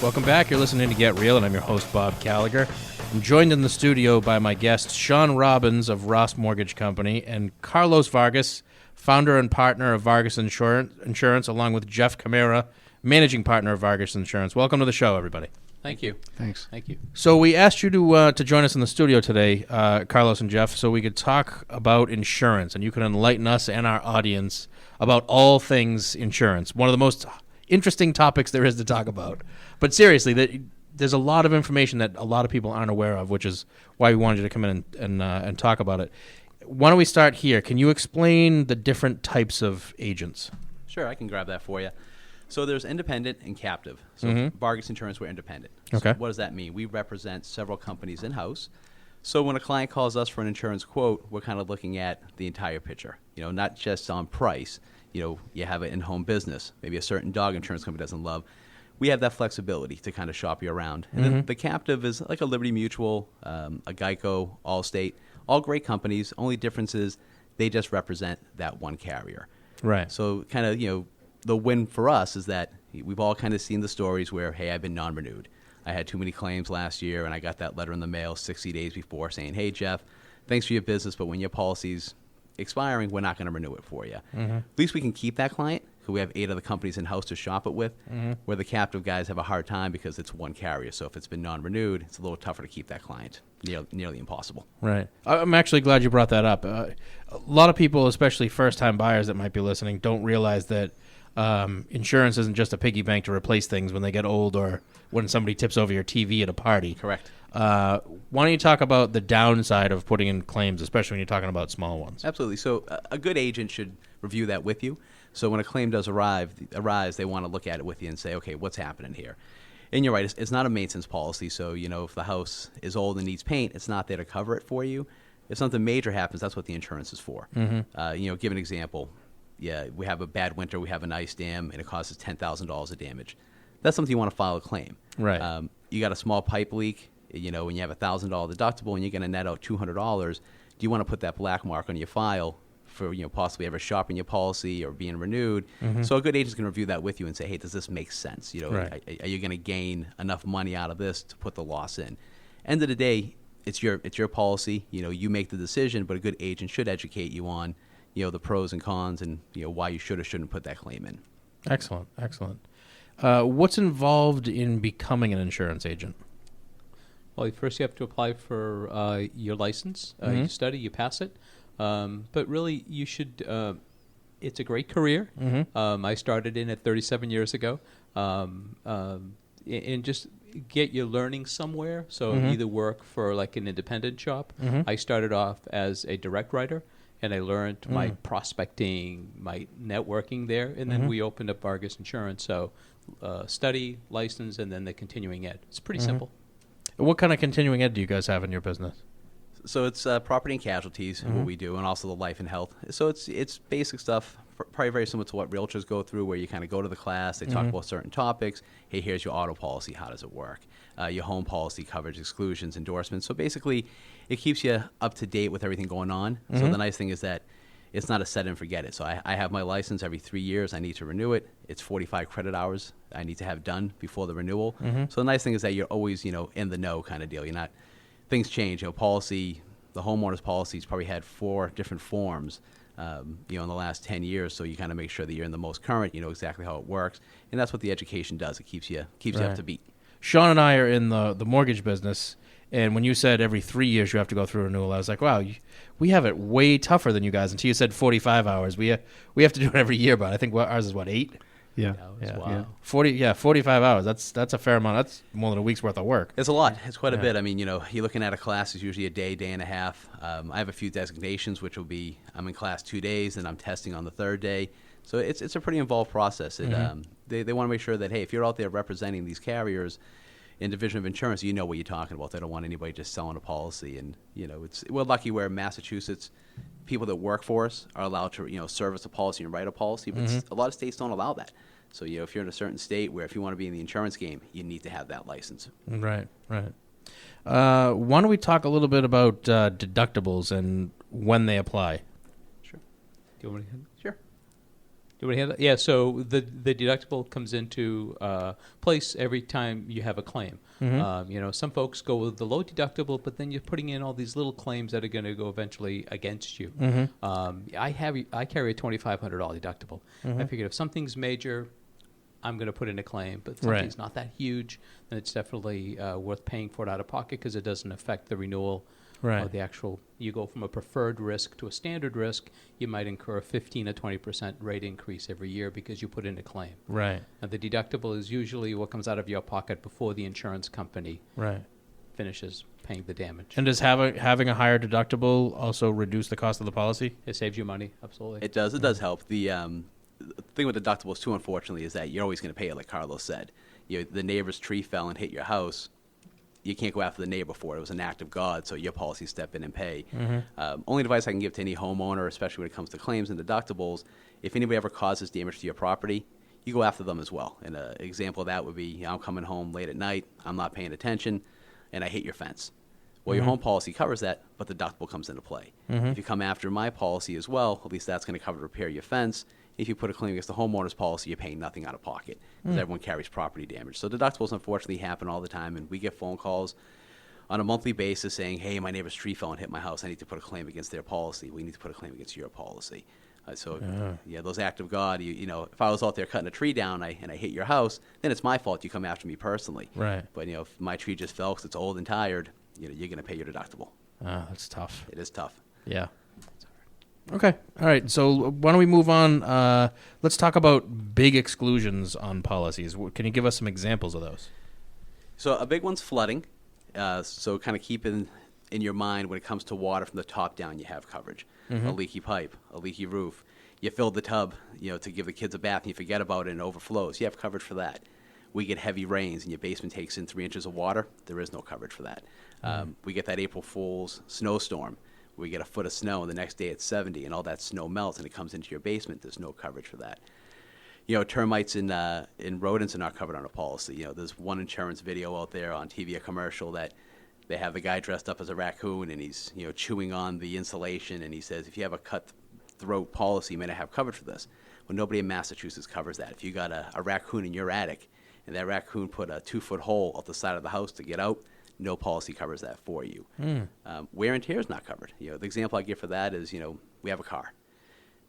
Welcome back. You're listening to Get Real, and I'm your host, Bob Gallagher. I'm joined in the studio by my guests, Sean Robbins of Ross Mortgage Company and Carlos Vargas, founder and partner of Vargas Insurance, along with Jeff Camara, managing partner of Vargas Insurance. Welcome to the show, everybody. Thank you. Thanks. Thank you. So we asked you to join us in the studio today, Carlos and Jeff, so we could talk about insurance, and you can enlighten us and our audience about all things insurance. One of the most interesting topics there is to talk about. But seriously, there's a lot of information that a lot of people aren't aware of, which is why we wanted you to come in and talk about it. Why don't we start here? Can you explain the different types of agents? Sure, I can grab that for you. So there's independent and captive. So Vargas Insurance, we're independent. Okay. So what does that mean? We represent several companies in-house. So when a client calls us for an insurance quote, we're kind of looking at the entire picture, not just on price. You have an in-home business, maybe a certain dog insurance company doesn't love. We have that flexibility to kind of shop you around. And then the captive is like a Liberty Mutual, a Geico, Allstate, all great companies. Only difference is they just represent that one carrier. Right. So kind of, the win for us is that we've all kind of seen the stories where, hey, I've been non-renewed. I had too many claims last year, and I got that letter in the mail 60 days before saying, hey, Jeff, thanks for your business, but when your policy's expiring, we're not going to renew it for you. At least we can keep that client, because we have 8 other companies in-house to shop it with, where the captive guys have a hard time because it's one carrier. So if it's been non-renewed, it's a little tougher to keep that client, nearly impossible. Right. I'm actually glad you brought that up. A lot of people, especially first-time buyers that might be listening, don't realize that insurance isn't just a piggy bank to replace things when they get old or when somebody tips over your TV at a party. Correct. Why don't you talk about the downside of putting in claims, especially when you're talking about small ones? Absolutely. So a good agent should review that with you. So when a claim does arise, they want to look at it with you and say, okay, what's happening here? And you're right, it's not a maintenance policy. So, if the house is old and needs paint, it's not there to cover it for you. If something major happens, that's what the insurance is for. Give an example. Yeah, we have a bad winter, we have an ice dam, and it causes $10,000 of damage. That's something you want to file a claim. Right. You got a small pipe leak, and you have a $1,000 deductible, and you're going to net out $200. Do you want to put that black mark on your file for possibly ever shopping your policy or being renewed? So a good agent's going to review that with you and say, hey, does this make sense? Right. Are you going to gain enough money out of this to put the loss in? End of the day, it's your policy. You make the decision, but a good agent should educate you on the pros and cons and why you should or shouldn't put that claim in. Excellent. What's involved in becoming an insurance agent? Well, first you have to apply for your license. You study, you pass it. But really, you should. It's a great career. I started in it 37 years ago, and just get your learning somewhere. So either work for like an independent shop. I started off as a direct writer, and I learned my prospecting, my networking there, and then we opened up Vargas Insurance. So study, license, and then the continuing ed. It's pretty simple. What kind of continuing ed do you guys have in your business? So it's property and casualties, what we do, and also the life and health. So it's basic stuff, probably very similar to what realtors go through, where you kind of go to the class, they talk about certain topics. Hey, here's your auto policy. How does it work? Your home policy coverage, exclusions, endorsements. So basically, it keeps you up to date with everything going on. So the nice thing is that it's not a set and forget it. So I have my license every 3 years. I need to renew it. It's 45 credit hours I need to have done before the renewal. So the nice thing is that you're always, in the know kind of deal. You're not, things change. Policy, the homeowner's policy's probably had 4 different forms, in the last 10 years. So you kind of make sure that you're in the most current, you know exactly how it works. And that's what the education does. It keeps you up to beat. Sean and I are in the mortgage business, and when you said every 3 years you have to go through a renewal, I was like, wow, we have it way tougher than you guys. Until you said 45 hours. We have to do it every year, but I think ours is 8? Yeah. Wow. 45 hours. That's a fair amount. That's more than a week's worth of work. It's a lot. It's quite a bit. I mean, you're looking at a class is usually a day and a half. I have a few designations, which will be I'm in class 2 days and I'm testing on the 3rd day. So it's a pretty involved process. They want to make sure that, hey, if you're out there representing these carriers in Division of Insurance, you know what you're talking about. They don't want anybody just selling a policy. And, we're lucky where in Massachusetts, people that work for us are allowed to, service a policy and write a policy. But a lot of states don't allow that. So, if you're in a certain state where if you want to be in the insurance game, you need to have that license. Right. Why don't we talk a little bit about deductibles and when they apply? Sure. Do you want me to? Sure. Do we have that? Yeah, so the deductible comes into place every time you have a claim. Some folks go with the low deductible, but then you're putting in all these little claims that are going to go eventually against you. I carry a $2,500 deductible. I figured if something's major, I'm going to put in a claim, but if something's not that huge, then it's definitely worth paying for it out of pocket because it doesn't affect the renewal. Or the actual, you go from a preferred risk to a standard risk, you might incur a 15 to 20% rate increase every year because you put in a claim. Right. Now, the deductible is usually what comes out of your pocket before the insurance company finishes paying the damage. And does having a higher deductible also reduce the cost of the policy? It saves you money, absolutely. It does. It does help. The thing with deductibles, too, unfortunately, is that you're always going to pay it, like Carlos said. The neighbor's tree fell and hit your house. You can't go after the neighbor for it. It was an act of God, so your policy step in and pay. Only advice I can give to any homeowner, especially when it comes to claims and deductibles, if anybody ever causes damage to your property, you go after them as well. And an example of that would be, I'm coming home late at night, I'm not paying attention, and I hit your fence. Well, your home policy covers that, but the deductible comes into play. If you come after my policy as well, at least that's going to cover to repair your fence. If you put a claim against the homeowner's policy, you're paying nothing out of pocket because everyone carries property damage. So deductibles unfortunately happen all the time, and we get phone calls on a monthly basis saying, hey, my neighbor's tree fell and hit my house. I need to put a claim against their policy. We need to put a claim against your policy. Those act of God, if I was out there cutting a tree down and I hit your house, then it's my fault you come after me personally. Right. But, if my tree just fell because it's old and tired, you're going to pay your deductible. That's tough. It is tough. Yeah. Okay. All right. So why don't we move on? Let's talk about big exclusions on policies. Can you give us some examples of those? So a big one's flooding. So kind of keep in your mind when it comes to water from the top down, you have coverage. A leaky pipe, a leaky roof. You filled the tub, to give the kids a bath and you forget about it and it overflows. You have coverage for that. We get heavy rains and your basement takes in 3 inches of water. There is no coverage for that. We get that April Fool's snowstorm. We get a foot of snow, and the next day it's 70, and all that snow melts, and it comes into your basement. There's no coverage for that. Termites and rodents are not covered on a policy. There's one insurance video out there on TV, a commercial, that they have the guy dressed up as a raccoon, and he's chewing on the insulation, and he says, if you have a cut throat policy, you may not have coverage for this. Well, nobody in Massachusetts covers that. If you got a raccoon in your attic, and that raccoon put a 2-foot hole up the side of the house to get out, no policy covers that for you. Wear and tear is not covered. The example I give for that is, we have a car.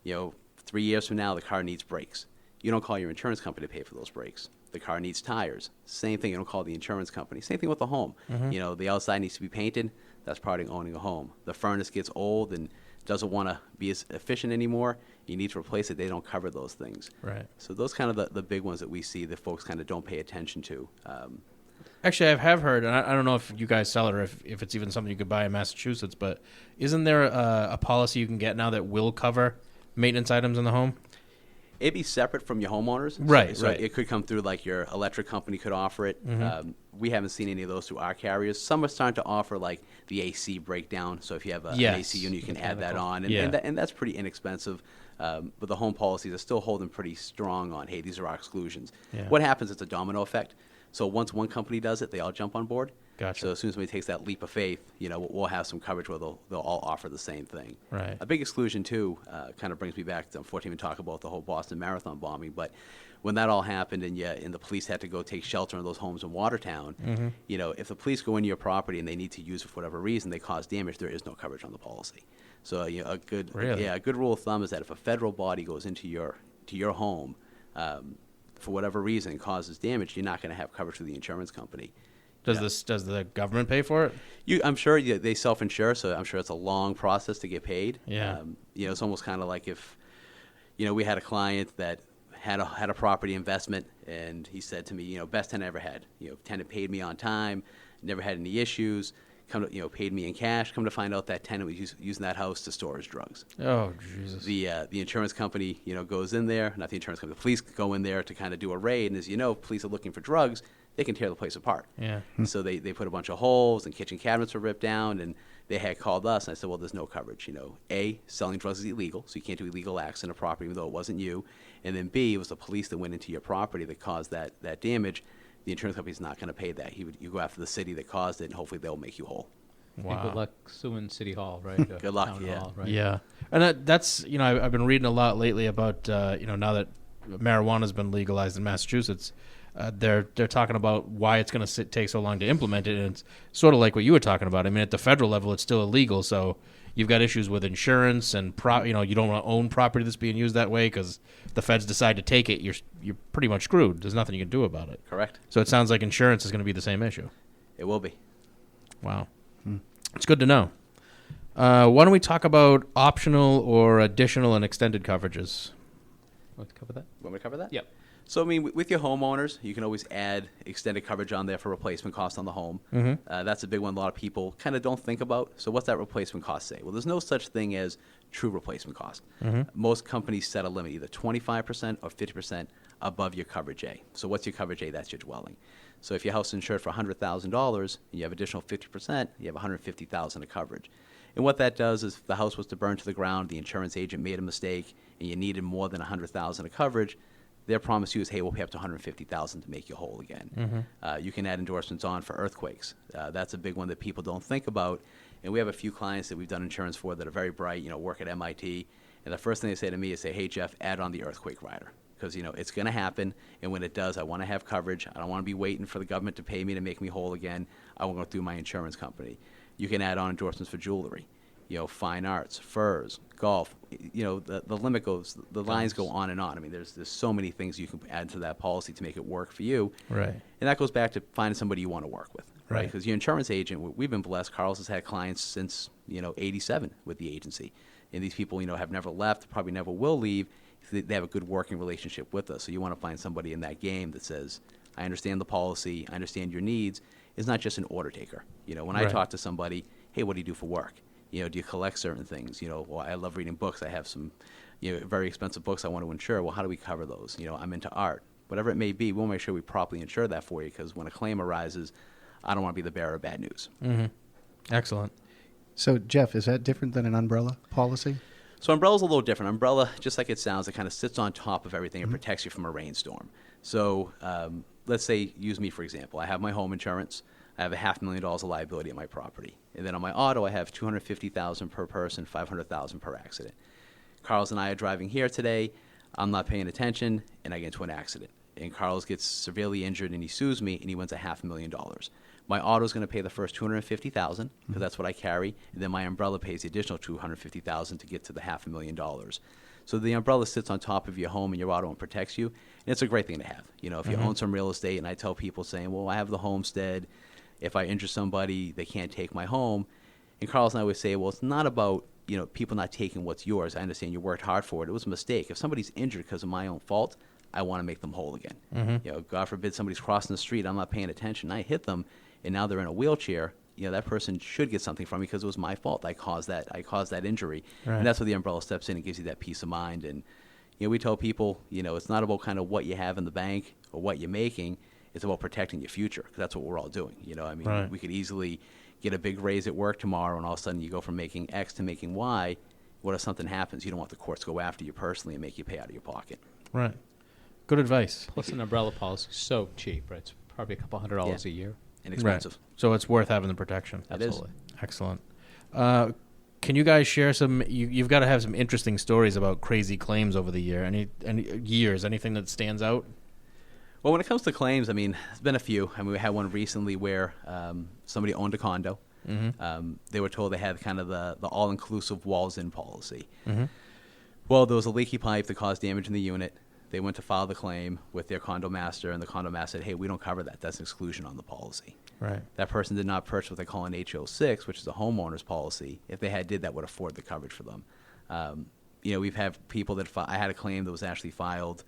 3 years from now, the car needs brakes. You don't call your insurance company to pay for those brakes. The car needs tires. Same thing. You don't call the insurance company. Same thing with the home. The outside needs to be painted. That's part of owning a home. The furnace gets old and doesn't want to be as efficient anymore. You need to replace it. They don't cover those things. Right. So those kind of the big ones that we see that folks kind of don't pay attention to. Actually, I have heard, and I don't know if you guys sell it or if it's even something you could buy in Massachusetts, but isn't there a policy you can get now that will cover maintenance items in the home? It'd be separate from your homeowners. Right, So right. it could come through, like your electric company could offer it. We haven't seen any of those through our carriers. Some are starting to offer like the AC breakdown. So if you have an AC unit, you can add that on. And that's pretty inexpensive. But the home policies are still holding pretty strong on, hey, these are our exclusions. Yeah. What happens, it's a domino effect. So once one company does it, they all jump on board. Gotcha. So as soon as somebody takes that leap of faith, we'll have some coverage where they'll all offer the same thing. Right. A big exclusion, too, kind of brings me back to, unfortunately, we talk about the whole Boston Marathon bombing, but when that all happened and the police had to go take shelter in those homes in Watertown, if the police go into your property and they need to use it for whatever reason, they cause damage, there is no coverage on the policy. So a good rule of thumb is that if a federal body goes into your home for whatever reason causes damage, you're not going to have coverage through the insurance company. Does the government pay for it? I'm sure they self-insure, so I'm sure it's a long process to get paid. Yeah. It's almost kind of like if, we had a client that had a property investment, and he said to me, best tenant I ever had. Tenant paid me on time, never had any issues. Paid me in cash. Come to find out that tenant was using that house to store his drugs. Oh, Jesus. The insurance company, goes in there. Not the insurance company. The police go in there to kind of do a raid. And as police are looking for drugs, they can tear the place apart. Yeah. So they put a bunch of holes and kitchen cabinets were ripped down. And they had called us. And I said, well, there's no coverage. A, selling drugs is illegal. So you can't do illegal acts in a property, even though it wasn't you. And then B, it was the police that went into your property that caused that damage. The insurance company's not going to pay that. You go after the city that caused it, and hopefully they'll make you whole. Wow. And good luck suing City Hall, right? Good luck, Town yeah. Hall, right? Yeah, and that's I've been reading a lot lately about now that marijuana's been legalized in Massachusetts, they're talking about why it's going to take so long to implement it, and it's sort of like what you were talking about. I mean, at the federal level, it's still illegal, so you've got issues with insurance and you don't want to own property that's being used that way because the feds decide to take it. You're pretty much screwed. There's nothing you can do about it. Correct. So it sounds like insurance is going to be the same issue. It will be. Wow. It's good to know. Why don't we talk about optional or additional and extended coverages? Want to cover that? Want me to cover that? Yep. So, I mean, with your homeowners, you can always add extended coverage on there for replacement cost on the home. That's a big one a lot of people kind of don't think about. So what's that replacement cost say? Well, there's no such thing as true replacement cost. Most companies set a limit, either 25% or 50% above your coverage A. So what's your coverage A? That's your dwelling. So if your house is insured for $100,000 and you have additional 50%, you have $150,000 of coverage. And what that does is if the house was to burn to the ground, the insurance agent made a mistake, and you needed more than $100,000 of coverage, their promise to you is, hey, we'll pay up to $150,000 to make you whole again. You can add endorsements on for earthquakes. That's a big one that people don't think about. And we have a few clients that we've done insurance for that are very bright, work at MIT. And the first thing they say to me is, hey, Jeff, add on the earthquake rider. Because, it's going to happen. And when it does, I want to have coverage. I don't want to be waiting for the government to pay me to make me whole again. I want to go through my insurance company. You can add on endorsements for jewelry, fine arts, furs, golf. The limit goes, the lines go on and on. I mean, there's so many things you can add to that policy to make it work for you. Right. And that goes back to finding somebody you want to work with, right? Right. Because your insurance agent, we've been blessed. Carlos has had clients since, 87 with the agency. And these people, have never left, probably never will leave. They have a good working relationship with us. So you want to find somebody in that game that says, I understand the policy, I understand your needs. It's not just an order taker. When I Right. talk to somebody, hey, what do you do for work? Do you collect certain things? Well, I love reading books. I have some, very expensive books I want to insure. Well, how do we cover those? I'm into art. Whatever it may be, we'll make sure we properly insure that for you because when a claim arises, I don't want to be the bearer of bad news. Excellent. So, Jeff, is that different than an umbrella policy? So umbrella's a little different. Umbrella, just like it sounds, it kind of sits on top of everything. It protects you from a rainstorm. So let's say, use me for example. I have my home insurance. I have $500,000 of liability at my property. And then on my auto, I have $250,000 per person, $500,000 per accident. Carlos and I are driving here today. I'm not paying attention, and I get into an accident. And Carlos gets severely injured, and he sues me, and he wins $500,000. My auto's going to pay the first $250,000 because that's what I carry, and then my umbrella pays the additional $250,000 to get to the $500,000. So the umbrella sits on top of your home and your auto and protects you, and it's a great thing to have. If you own some real estate, and I tell people saying, well, I have the homestead. If I injure somebody, they can't take my home. And Carlos and I would say, well, it's not about people not taking what's yours. I understand you worked hard for it. It was a mistake. If somebody's injured because of my own fault, I want to make them whole again. God forbid somebody's crossing the street, I'm not paying attention, I hit them, and now they're in a wheelchair. That person should get something from me because it was my fault. I caused that injury. Right. And that's where the umbrella steps in and gives you that peace of mind. And we tell people, it's not about kind of what you have in the bank or what you're making. It's about protecting your future because that's what we're all doing. Right. We could easily get a big raise at work tomorrow, and all of a sudden you go from making X to making Y. What if something happens? You don't want the courts to go after you personally and make you pay out of your pocket. Right. Good advice. Plus, an umbrella policy is so cheap, right? It's probably a couple $100 a year. Inexpensive. Right. So it's worth having the protection. It is. Absolutely. Excellent. Can you guys share some? You've got to have some interesting stories about crazy claims over the year. Any years? Anything that stands out? Well, when it comes to claims, there's been a few. We had one recently where somebody owned a condo. They were told they had kind of the all-inclusive walls-in policy. Well, there was a leaky pipe that caused damage in the unit. They went to file the claim with their condo master, and the condo master said, hey, we don't cover that. That's an exclusion on the policy. Right. That person did not purchase what they call an HO6, which is a homeowner's policy. If they did, that would afford the coverage for them. We've had people that I had a claim that was actually filed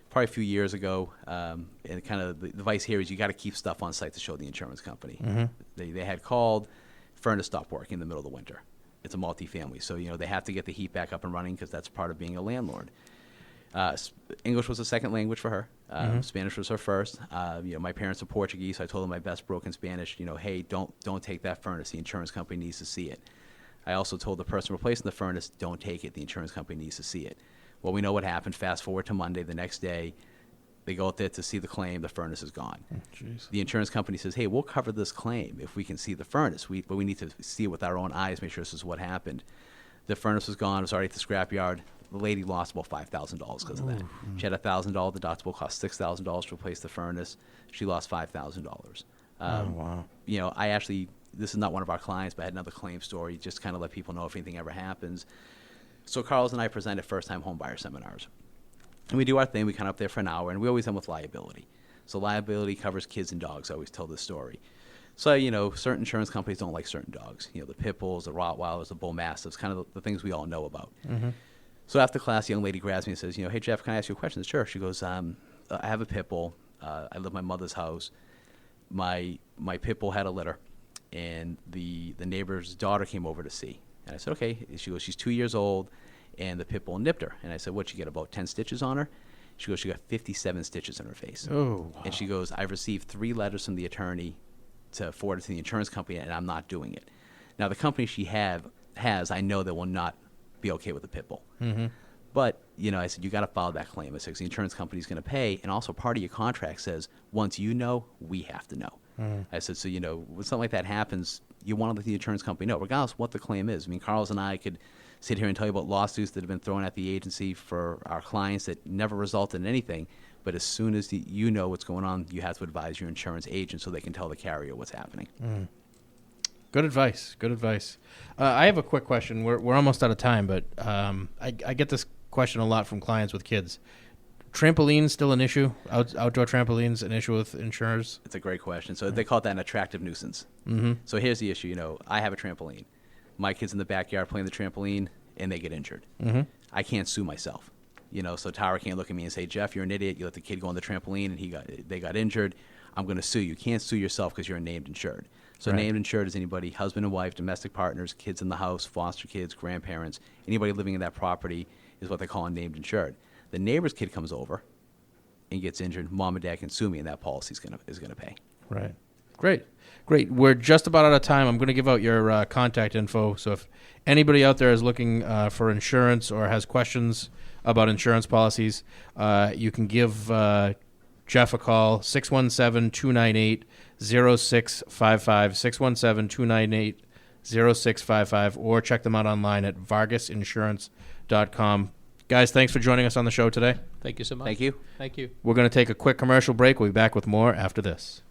probably a few years ago, and kind of the advice here is you got to keep stuff on site to show the insurance company. They had called, furnace stopped working in the middle of the winter. It's a multifamily, so they have to get the heat back up and running because that's part of being a landlord. English was a second language for her. Spanish was her first. My parents are Portuguese, so I told them my best broken Spanish. Hey, don't take that furnace. The insurance company needs to see it. I also told the person replacing the furnace, don't take it. The insurance company needs to see it. Well, we know what happened. Fast forward to Monday, the next day, They go out there to see the claim. The furnace is gone. Jeez. The insurance company says, hey, we'll cover this claim if we can see the furnace. But we need to see it with our own eyes, make sure this is what happened. The furnace was gone. It was already at the scrapyard. The lady lost about $5,000 because of that. She had a $1,000 deductible, cost $6,000 to replace the furnace. She lost $5,000. Wow. You know, this is not one of our clients, but I had another claim story, just to kind of let people know if anything ever happens. So Carlos and I presented first-time home buyer seminars. And we do our thing. We kind of up there for an hour, and we always end with liability. So liability covers kids and dogs. I always tell this story. So, you know, certain insurance companies don't like certain dogs. You know, the pit bulls, the Rottweilers, the bull mastiffs, kind of the things we all know about. So after class, a young lady grabs me and says, you know, hey, Jeff, can I ask you a question? Sure. She goes, I have a pit bull. I live in my mother's house. My pit bull had a litter, and the neighbor's daughter came over to see. And I said, okay. She goes, she's 2 years old, and the pit bull nipped her. And I said, what'd she get, about 10 stitches on her? She goes, she got 57 stitches in her face. Oh, wow. And she goes, I've received 3 letters from the attorney to forward it to the insurance company, and I'm not doing it. Now, the company she has, I know they will not be okay with the pit bull. But, you know, I said, you got to follow that claim. I said, 'cause the insurance company's going to pay, and also part of your contract says, once you know, we have to know. I said, so, you know, when something like that happens, you want to let the insurance company know, regardless of what the claim is. I mean, Carlos and I could sit here and tell you about lawsuits that have been thrown at the agency for our clients that never resulted in anything. But as soon as you know what's going on, you have to advise your insurance agent so they can tell the carrier what's happening. Good advice. Good advice. I have a quick question. We're almost out of time, but I get this question a lot from clients with kids. Trampolines still an issue? Outdoor trampolines an issue with insurers? It's a great question. So they call that an attractive nuisance. So here's the issue. You know, I have a trampoline. My kid's in the backyard playing the trampoline, and they get injured. I can't sue myself. You know, so Tara can't look at me and say, Jeff, you're an idiot. You let the kid go on the trampoline, and they got injured. I'm going to sue you. You can't sue yourself because you're a named insured. So named insured is anybody, husband and wife, domestic partners, kids in the house, foster kids, grandparents, anybody living in that property is what they call a named insured. The neighbor's kid comes over and gets injured. Mom and dad can sue me, and that policy is gonna pay. Right. Great. We're just about out of time. I'm going to give out your contact info. So if anybody out there is looking for insurance or has questions about insurance policies, you can give Jeff a call, 617-298-0655, 617-298-0655, or check them out online at vargasinsurance.com. Guys, thanks for joining us on the show today. Thank you so much. Thank you. Thank you. We're going to take a quick commercial break. We'll be back with more after this.